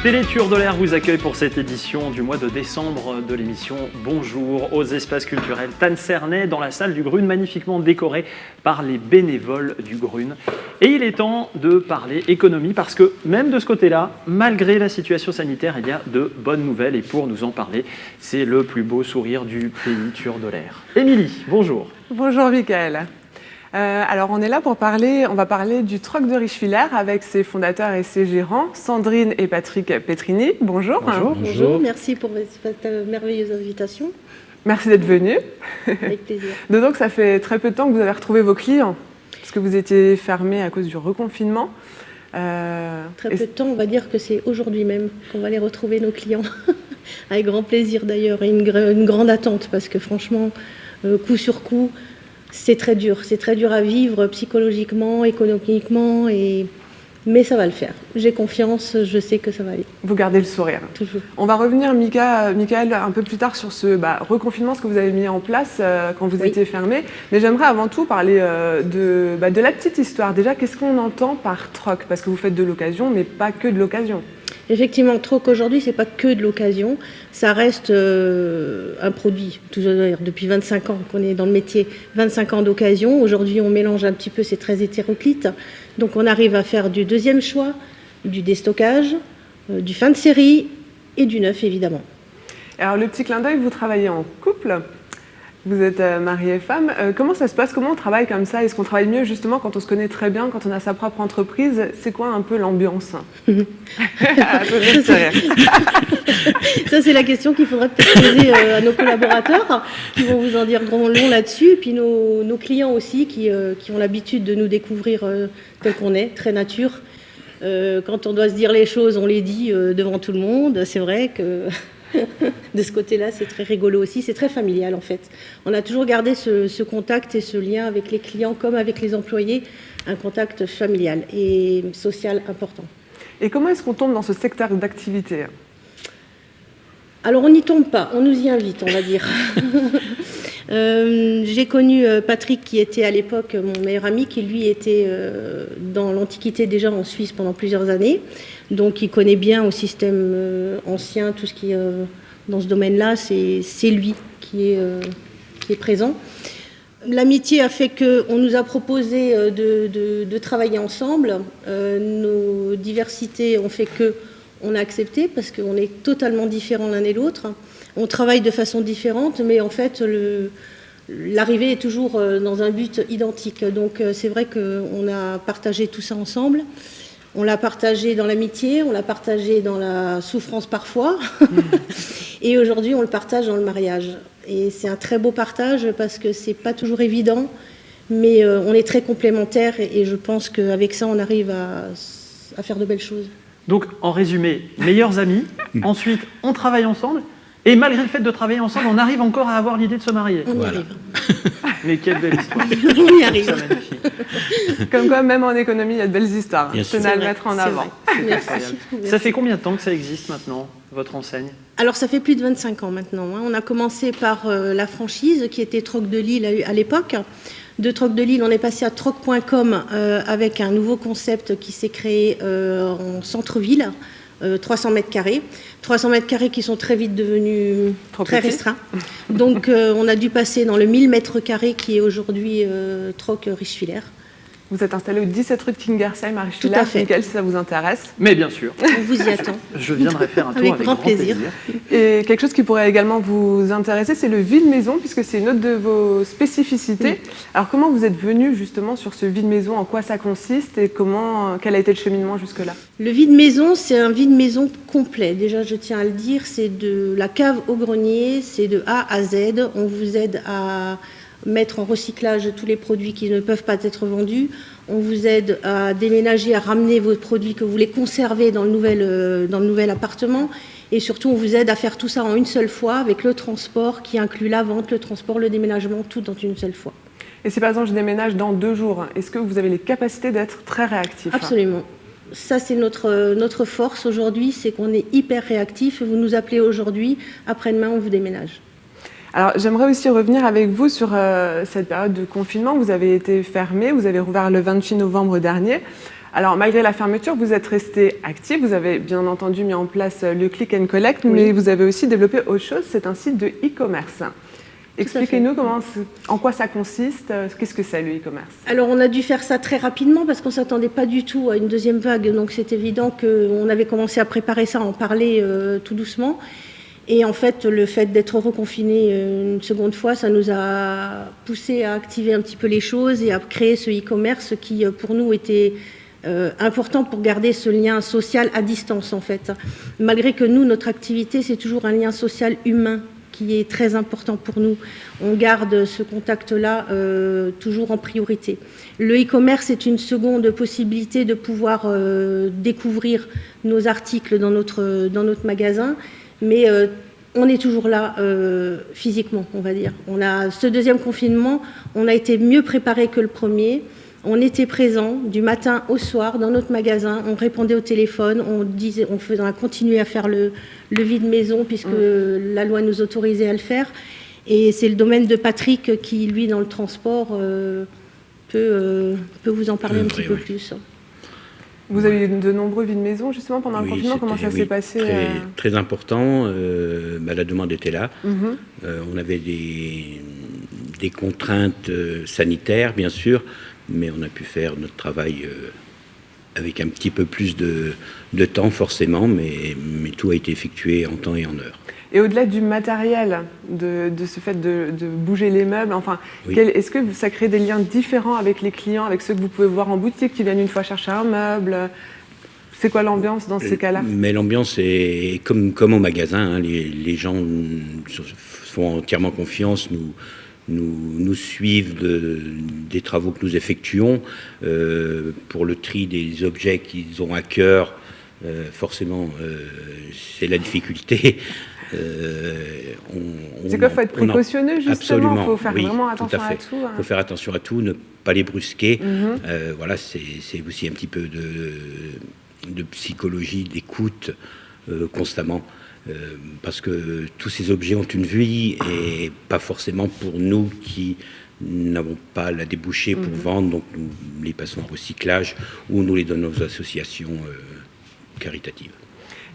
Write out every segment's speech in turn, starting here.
Télétour de l'air vous accueille pour cette édition du mois de décembre de l'émission Bonjour aux espaces culturels Tanne-Cernay dans la salle du Grune, magnifiquement décorée par les bénévoles du Grune. Et il est temps de parler économie parce que même de ce côté-là, malgré la situation sanitaire, il y a de bonnes nouvelles. Et pour nous en parler, c'est le plus beau sourire du pays Tour de l'air. Émilie, bonjour. Bonjour Michael. Alors on est là pour parler, on va parler du Troc de Richwiller avec ses fondateurs et ses gérants, Sandrine et Patrick Petrini. Bonjour. Bonjour. Bonjour, merci pour cette merveilleuse invitation. Merci d'être venu. Avec plaisir. Donc ça fait très peu de temps que vous avez retrouvé vos clients, parce que vous étiez fermés à cause du reconfinement. Très peu de temps, on va dire que c'est aujourd'hui même qu'on va aller retrouver nos clients. Avec grand plaisir d'ailleurs, et une grande attente, parce que franchement, coup sur coup, c'est très dur à vivre psychologiquement, économiquement, mais ça va le faire. J'ai confiance, je sais que ça va aller. Vous gardez le sourire. Toujours. On va revenir, Michael, un peu plus tard sur ce reconfinement, ce que vous avez mis en place quand vous étiez fermé. Mais j'aimerais avant tout parler de la petite histoire. Déjà, qu'est-ce qu'on entend par troc? Parce que vous faites de l'occasion, mais pas que de l'occasion. Effectivement, troc aujourd'hui, c'est pas que de l'occasion, ça reste un produit, toujours d'ailleurs, depuis 25 ans qu'on est dans le métier, 25 ans d'occasion. Aujourd'hui, on mélange un petit peu, c'est très hétéroclite. Donc on arrive à faire du deuxième choix, du déstockage, du fin de série et du neuf, évidemment. Alors le petit clin d'œil, vous travaillez en couple, vous êtes mari et femme. Comment ça se passe? Comment on travaille comme ça? Est-ce qu'on travaille mieux justement quand on se connaît très bien, quand on a sa propre entreprise? C'est quoi un peu l'ambiance? Ça, c'est la question qu'il faudrait peut-être poser à nos collaborateurs, qui vont vous en dire grand long là-dessus. Et puis nos clients aussi, qui ont l'habitude de nous découvrir tel qu'on est, très nature. Quand on doit se dire les choses, on les dit devant tout le monde. C'est vrai que... de ce côté-là, c'est très rigolo aussi, c'est très familial en fait. On a toujours gardé ce contact et ce lien avec les clients comme avec les employés, un contact familial et social important. Et comment est-ce qu'on tombe dans ce secteur d'activité? Alors on n'y tombe pas, on nous y invite, on va dire. J'ai connu Patrick qui était à l'époque mon meilleur ami, qui lui était dans l'Antiquité déjà en Suisse pendant plusieurs années. Donc il connaît bien au système ancien, tout ce qui est dans ce domaine-là, c'est lui qui est présent. L'amitié a fait qu'on nous a proposé de travailler ensemble. Nos diversités ont fait qu'on a accepté parce qu'on est totalement différents l'un et l'autre. On travaille de façon différente, mais en fait, l'arrivée est toujours dans un but identique. Donc c'est vrai qu'on a partagé tout ça ensemble. On l'a partagé dans l'amitié, on l'a partagé dans la souffrance parfois. Et aujourd'hui, on le partage dans le mariage. Et c'est un très beau partage parce que c'est pas toujours évident, mais on est très complémentaires et je pense qu'avec ça, on arrive à faire de belles choses. Donc, en résumé, meilleurs amis. Ensuite, on travaille ensemble. Et malgré le fait de travailler ensemble, on arrive encore à avoir l'idée de se marier. On y arrive. Mais quelle belle histoire. On y arrive. C'est magnifique. Comme quoi, même en économie, il y a de belles histoires. Je tenais à le mettre en avant. Merci. Ça fait combien de temps que ça existe maintenant, votre enseigne? Alors, ça fait plus de 25 ans maintenant. On a commencé par la franchise qui était Troc de Lille à l'époque. De Troc de Lille, on est passé à troc.com avec un nouveau concept qui s'est créé en centre-ville. 300 mètres carrés. 300 mètres carrés qui sont très vite devenus très restreints. Donc on a dû passer dans le 1000 mètres carrés qui est aujourd'hui Troc Richwiller. Vous êtes installé au 17 rue de Kingersheim à Richwiller. Tout à fait. Michael, si ça vous intéresse. Mais bien sûr. On vous y attend. Je viendrai faire un tour avec grand plaisir. Et quelque chose qui pourrait également vous intéresser, c'est le vide-maison, puisque c'est une autre de vos spécificités. Oui. Alors comment vous êtes venu justement sur ce vide-maison? En quoi ça consiste et quel a été le cheminement jusque-là? Le vide-maison, c'est un vide-maison complet. Déjà, je tiens à le dire, c'est de la cave au grenier, c'est de A à Z. On vous aide à mettre en recyclage tous les produits qui ne peuvent pas être vendus. On vous aide à déménager, à ramener vos produits que vous voulez conserver dans le nouvel appartement. Et surtout, on vous aide à faire tout ça en une seule fois avec le transport qui inclut la vente, le transport, le déménagement, tout dans une seule fois. Et si par exemple je déménage dans 2 jours, est-ce que vous avez les capacités d'être très réactif? Absolument. Ça, c'est notre force aujourd'hui, c'est qu'on est hyper réactif. Vous nous appelez aujourd'hui, après-demain, on vous déménage. Alors, j'aimerais aussi revenir avec vous sur cette période de confinement. Vous avez été fermé, vous avez rouvert le 28 novembre dernier. Alors, malgré la fermeture, vous êtes resté actif. Vous avez bien entendu mis en place le Click and Collect, mais vous avez aussi développé autre chose. C'est un site de e-commerce. Expliquez-nous en quoi ça consiste, qu'est-ce que c'est le e-commerce? Alors on a dû faire ça très rapidement parce qu'on ne s'attendait pas du tout à une deuxième vague, donc c'est évident qu'on avait commencé à préparer ça, à en parler tout doucement. Et en fait, le fait d'être reconfiné une seconde fois, ça nous a poussé à activer un petit peu les choses et à créer ce e-commerce qui, pour nous, était important pour garder ce lien social à distance, en fait. Malgré que nous, notre activité, c'est toujours un lien social humain qui est très important pour nous. On garde ce contact-là toujours en priorité. Le e-commerce est une seconde possibilité de pouvoir découvrir nos articles dans notre magasin, mais on est toujours là physiquement, on va dire. Ce deuxième confinement, on a été mieux préparé que le premier. On était présent du matin au soir dans notre magasin, on répondait au téléphone, on a continué à faire le vide maison puisque la loi nous autorisait à le faire. Et c'est le domaine de Patrick qui, lui, dans le transport, peut vous en parler un petit peu plus. Vous avez eu de nombreux vides maison justement pendant le confinement. Comment ça s'est passé? Très important. La demande était là. On avait des contraintes sanitaires, bien sûr, mais on a pu faire notre travail avec un petit peu plus de temps, forcément, mais tout a été effectué en temps et en heure. Et au-delà du matériel, de ce fait de bouger les meubles, enfin, est-ce que ça crée des liens différents avec les clients, avec ceux que vous pouvez voir en boutique, qui viennent une fois chercher un meuble? C'est quoi l'ambiance dans ces cas-là? Mais l'ambiance est comme au magasin, hein, les gens font entièrement confiance, nous suivent des travaux que nous effectuons pour le tri des objets qu'ils ont à cœur. Forcément, c'est la difficulté. C'est quoi, il faut être précautionneux justement. Il faut faire vraiment attention à tout. Il faut faire attention à tout, ne pas les brusquer. Voilà, c'est aussi un petit peu de psychologie, d'écoute constamment. Parce que tous ces objets ont une vie et pas forcément pour nous qui n'avons pas la débouchée pour vendre, donc nous les passons en recyclage ou nous les donnons aux associations caritatives.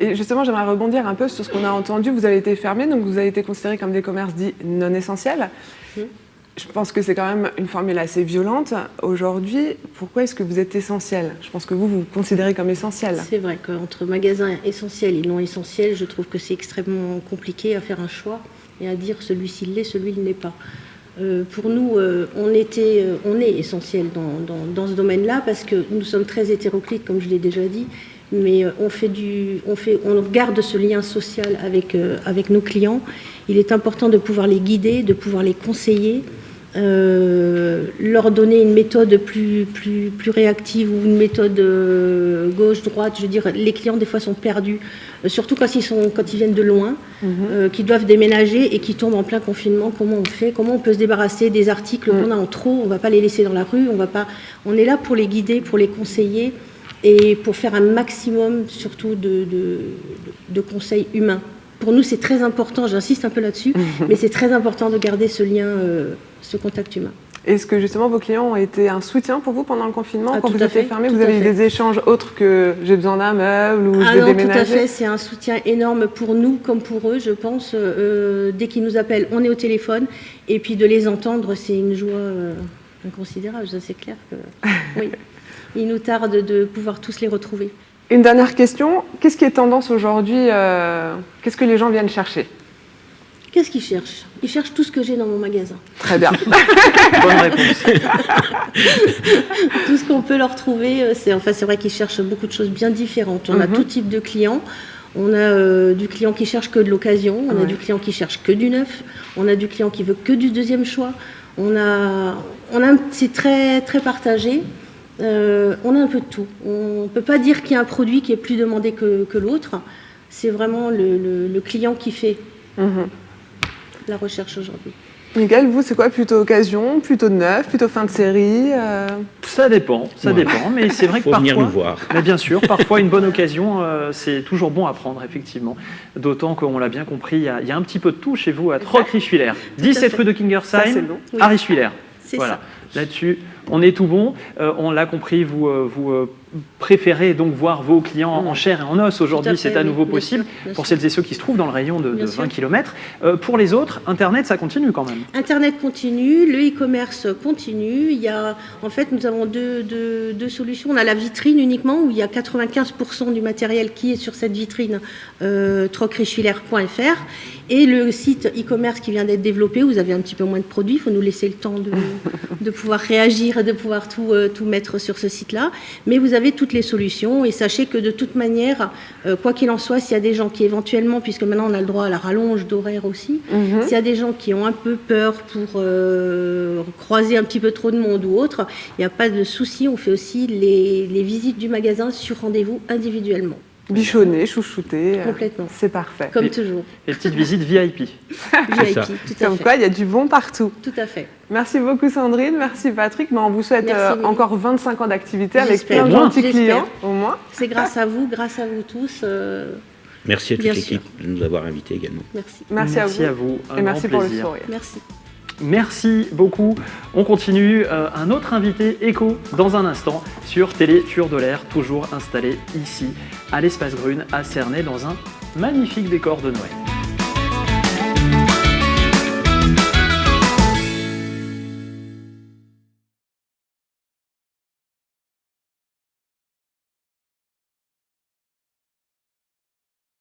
Et justement, j'aimerais rebondir un peu sur ce qu'on a entendu. Vous avez été fermé, donc vous avez été considéré comme des commerces dits non essentiels. Je pense que c'est quand même une formule assez violente. Aujourd'hui, pourquoi est-ce que vous êtes essentiel? Je pense que vous vous considérez comme essentiel. C'est vrai qu'entre magasins essentiels et non essentiels, je trouve que c'est extrêmement compliqué à faire un choix et à dire celui-ci l'est, celui-là ne l'est pas. Pour nous, on est essentiel dans ce domaine-là parce que nous sommes très hétéroclites, comme je l'ai déjà dit, mais on garde ce lien social avec nos clients. Il est important de pouvoir les guider, de pouvoir les conseiller, leur donner une méthode plus réactive ou une méthode gauche-droite. Je veux dire, les clients des fois sont perdus, surtout quand ils viennent de loin, qui doivent déménager et qui tombent en plein confinement. Comment on fait? Comment on peut se débarrasser des articles qu'on a en trop? On ne va pas les laisser dans la rue. On est là pour les guider, pour les conseiller et pour faire un maximum surtout de conseils humains. Pour nous, c'est très important, j'insiste un peu là-dessus, mais c'est très important de garder ce lien, ce contact humain. Est-ce que justement vos clients ont été un soutien pour vous pendant le confinement? Quand vous étiez fermé, vous avez eu des échanges autres que j'ai besoin d'un meuble ou je vais déménager? Tout à fait, c'est un soutien énorme pour nous comme pour eux, je pense. Dès qu'ils nous appellent, on est au téléphone. Et puis de les entendre, c'est une joie inconsidérable, c'est clair que oui. Il nous tarde de pouvoir tous les retrouver. Une dernière question, qu'est-ce qui est tendance aujourd'hui? Qu'est-ce que les gens viennent chercher? Qu'est-ce qu'ils cherchent? Ils cherchent tout ce que j'ai dans mon magasin. Très bien. Bonne réponse. Tout ce qu'on peut leur trouver, c'est vrai qu'ils cherchent beaucoup de choses bien différentes. On a tout type de clients. On a du client qui cherche que de l'occasion, on a du client qui cherche que du neuf, on a du client qui veut que du deuxième choix. C'est très, très partagé. On a un peu de tout. On ne peut pas dire qu'il y a un produit qui est plus demandé que l'autre. C'est vraiment le client qui fait la recherche aujourd'hui. Miguel, vous, c'est quoi? Plutôt occasion, plutôt neuf, plutôt fin de série? Ça dépend, mais c'est vrai que parfois... venir nous voir. Mais bien sûr, parfois une bonne occasion, c'est toujours bon à prendre, effectivement. D'autant qu'on l'a bien compris, il y a un petit peu de tout chez vous à Troc-Richwiller. 17 rue de Kingersheim, à Richwiller. Voilà. Là-dessus, on est tout bon. On l'a compris, vous préférez donc voir vos clients en chair et en os. Aujourd'hui, c'est à nouveau bien possible sûr, bien pour sûr. celles et ceux qui se trouvent dans le rayon de Bien 20 sûr. km. Pour les autres, Internet, ça continue quand même. Internet continue, le e-commerce continue. En fait, nous avons deux solutions. On a la vitrine uniquement, où il y a 95% du matériel qui est sur cette vitrine, trocrichvillers.fr, et le site e-commerce qui vient d'être développé, où vous avez un petit peu moins de produits. Il faut nous laisser le temps de pouvoir réagir et de pouvoir tout mettre sur ce site-là. Mais vous avez toutes les solutions, et sachez que de toute manière, quoi qu'il en soit, s'il y a des gens qui éventuellement, puisque maintenant on a le droit à la rallonge d'horaire aussi, s'il y a des gens qui ont un peu peur pour croiser un petit peu trop de monde ou autre, il n'y a pas de souci, on fait aussi les visites du magasin sur rendez-vous individuellement. Bichonné, chouchouté. Complètement. C'est parfait. Comme toujours. Les petites visites VIP. VIP, ça. tout à Comme fait. quoi, il y a du bon partout. Tout à fait. Merci beaucoup Sandrine, merci Patrick. Mais on vous souhaite Merci, Mimi. encore 25 ans d'activité avec J'espère. plein de Au moins. gentils J'espère. clients, au moins. C'est grâce à vous tous. Merci à toute Bien l'équipe de nous avoir invités également. Merci. Merci à vous. Un Et merci grand pour le plaisir. sourire. Merci. Merci beaucoup. On continue. Un autre invité éco dans un instant sur Télé Tur de l'air, toujours installé ici à l'Espace Grune à Cernay dans un magnifique décor de Noël.